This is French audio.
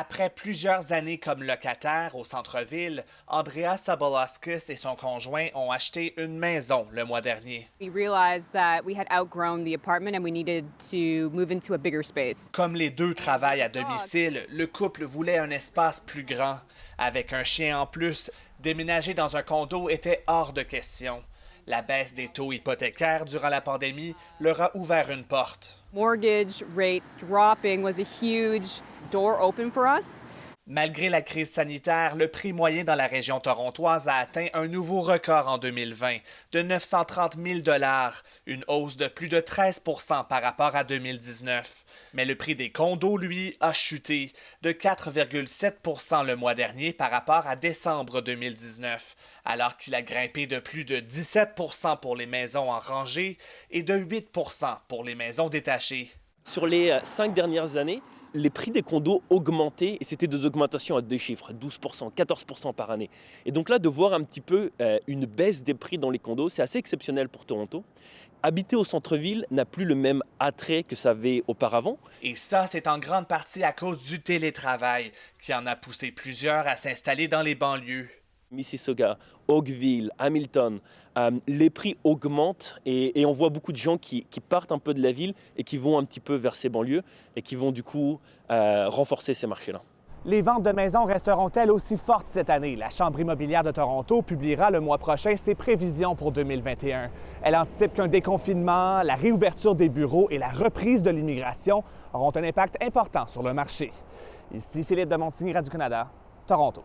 Après plusieurs années comme locataire au centre-ville, Andrea Sabalauskas et son conjoint ont acheté une maison le mois dernier. We realized that we had outgrown the apartment and we needed to move into a bigger space. Comme les deux travaillent à domicile, le couple voulait un espace plus grand. Avec un chien en plus, déménager dans un condo était hors de question. La baisse des taux hypothécaires durant la pandémie leur a ouvert une porte. Mortgage rates dropping was a huge door open for us. Malgré la crise sanitaire, le prix moyen dans la région torontoise a atteint un nouveau record en 2020, de 930 000 $, une hausse de plus de 13 % par rapport à 2019. Mais le prix des condos, lui, a chuté de 4,7 % le mois dernier par rapport à décembre 2019, alors qu'il a grimpé de plus de 17 % pour les maisons en rangée et de 8 % pour les maisons détachées. Sur les 5 dernières années, les prix des condos augmentaient et c'était des augmentations à deux chiffres, 12%, 14% par année. Et donc là, de voir un petit peu une baisse des prix dans les condos, c'est assez exceptionnel pour Toronto. Habiter au centre-ville n'a plus le même attrait que ça avait auparavant. Et ça, c'est en grande partie à cause du télétravail, qui en a poussé plusieurs à s'installer dans les banlieues. Mississauga, Oakville, Hamilton, les prix augmentent et on voit beaucoup de gens qui partent un peu de la ville et qui vont un petit peu vers ces banlieues et qui vont du coup renforcer ces marchés-là. Les ventes de maisons resteront-elles aussi fortes cette année? La Chambre immobilière de Toronto publiera le mois prochain ses prévisions pour 2021. Elle anticipe qu'un déconfinement, la réouverture des bureaux et la reprise de l'immigration auront un impact important sur le marché. Ici Philippe de Montigny, Radio-Canada, Toronto.